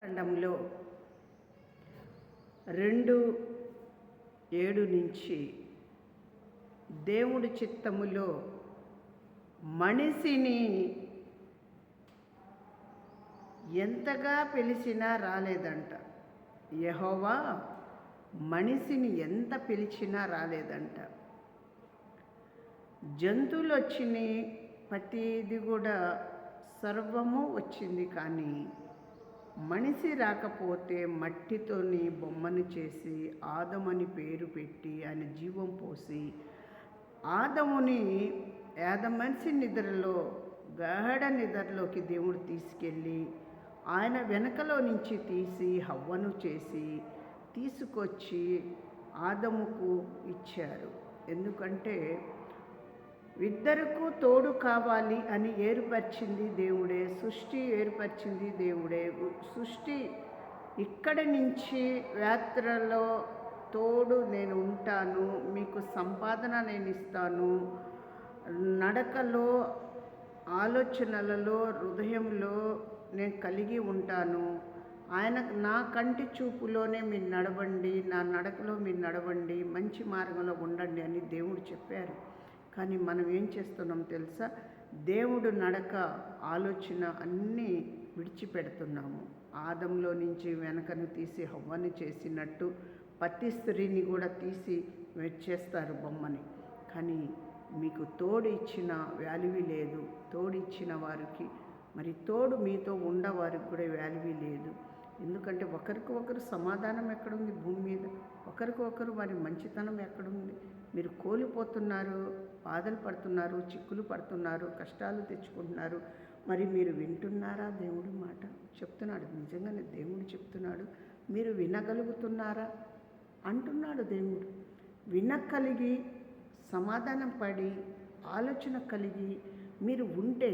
ఖండంలో 2:7 నుంచి దేవుడి చిత్తములో మనిషిని ఎంతగా పిలిచినా రాలేదంట. యెహోవా మనిషిని ఎంత పిలిచినా రాలేదంట. జంతువులు వచ్చినాయి, ప్రతిది కూడా సర్వము వచ్చింది, కానీ మనిషి రాకపోతే మట్టితోని బొమ్మను చేసి ఆదమని పేరు పెట్టి ఆయన జీవం పోసి ఆదముని మనిషి నిద్రలో గాఢ నిద్రలోకి దేవుడు తీసుకెళ్ళి ఆయన వెనకలో నుంచి తీసి హవ్వను చేసి తీసుకొచ్చి ఆదముకు ఇచ్చారు. ఎందుకంటే ఇద్దరికూ తోడు కావాలి అని ఏర్పరిచింది దేవుడే, సృష్టి ఏర్పరిచింది దేవుడే. సృష్టి ఇక్కడి నుంచి యాత్రలో తోడు నేను ఉంటాను, మీకు సంపాదన నేను ఇస్తాను, నడకలో ఆలోచనలలో హృదయంలో నేను కలిగి ఉంటాను, ఆయన నా కంటి చూపులోనే మీరు నడవండి, నా నడకలో మీరు నడవండి, మంచి మార్గంలో ఉండండి అని దేవుడు చెప్పారు. కానీ మనం ఏం చేస్తున్నాం తెలుసా? దేవుడు నడక ఆలోచన అన్నీ విడిచిపెడుతున్నాము. ఆదంలో నుంచి వెనకను తీసి హవ్వని చేసినట్టు ప్రతి స్త్రీని కూడా తీసి చేస్తారు బొమ్మని. కానీ మీకు తోడు ఇచ్చిన వాల్యూ లేదు. తోడు ఇచ్చిన వారికి మరి తోడు మీతో ఉండవారికి కూడా వాల్యూ లేదు. ఎందుకంటే ఒకరికి ఒకరు సమాధానం ఎక్కడుంది భూమి మీద? ఒకరికి ఒకరు మరి మంచితనం ఎక్కడుంది? మీరు కోల్పోతున్నారు, బాధలు పడుతున్నారు, చిక్కులు పడుతున్నారు, కష్టాలు తెచ్చుకుంటున్నారు. మరి మీరు వింటున్నారా? దేవుడి మాట చెప్తున్నాడు, నిజంగానే దేవుడు చెప్తున్నాడు. మీరు వినగలుగుతున్నారా అంటున్నాడు దేవుడు. వినగలిగి సమాధానం పడి ఆలోచన కలిగి మీరు ఉంటే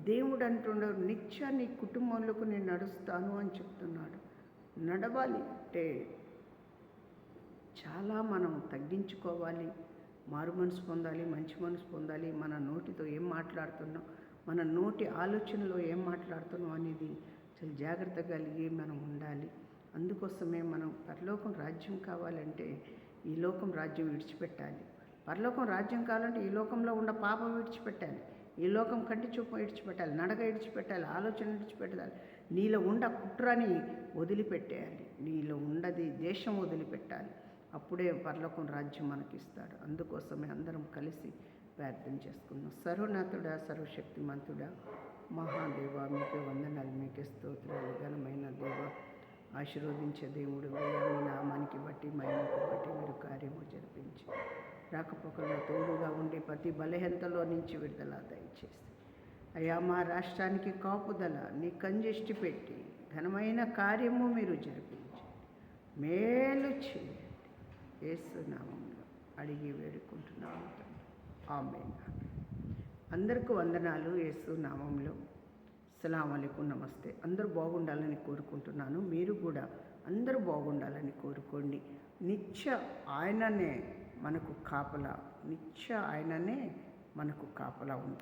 దేవుడు అంటున్నాడు, నిత్య నీ కుటుంబంలోకి నేను నడుస్తాను అని చెప్తున్నాడు. నడవాలి అంటే చాలా మనం తగ్గించుకోవాలి, మారు మనసు పొందాలి, మంచి మనసు పొందాలి. మన నోటితో ఏం మాట్లాడుతున్నాం, మన నోటి ఆలోచనలో ఏం మాట్లాడుతున్నాం అనేది చాలా జాగ్రత్త కలిగి మనం ఉండాలి. అందుకోసమే మనం పరలోకం రాజ్యం కావాలంటే ఈ లోకం రాజ్యం విడిచిపెట్టాలి. పరలోకం రాజ్యం కావాలంటే ఈ లోకంలో ఉన్న పాపం విడిచిపెట్టాలి, ఈ లోకం కంటి చూపు విడిచిపెట్టాలి, నడక విడిచిపెట్టాలి, ఆలోచన విడిచిపెట్టాలి, నీలో ఉండ కుట్రని వదిలిపెట్టేయాలి, నీలో ఉండది దేశం వదిలిపెట్టాలి. అప్పుడే పరలోకం రాజ్యం మనకిస్తాడు. అందుకోసమే అందరం కలిసి ప్రార్థన చేసుకున్నాం. సర్వనాథుడా, సర్వశక్తిమంతుడా, మహాదేవ, మీకే వందనాలు, మీకే స్తోత్రాలు. ఘనమైన దేవ, ఆశీర్వదించే దేవుడు, మీ నామానికి బట్టి మహిమకు బట్టి మీరు కార్యము జరిపించి రాకపోకల్లో తోడుగా ఉండి ప్రతి బలహీనతలో నుంచి విడుదల దయచేసి అయ్యా మా రాష్ట్రానికి కాపుదల నీ కంజెష్టి పెట్టి ఘనమైన కార్యము మీరు జరిపించి మేలు చేయండి. యేసు నామములో అడిగి వేడుకుంటున్నాము. ఆమేన్. అందరికీ వందనాలు. యేసు నామములో అస్సలాము అలైకుం, నమస్తే. అందరూ బాగుండాలని కోరుకుంటున్నాను. మీరు కూడా అందరూ బాగుండాలని కోరుకోండి. నిత్య ఆయననే మనకు కాపలా, నిత్య ఆయననే మనకు కాపలా ఉంటాడు.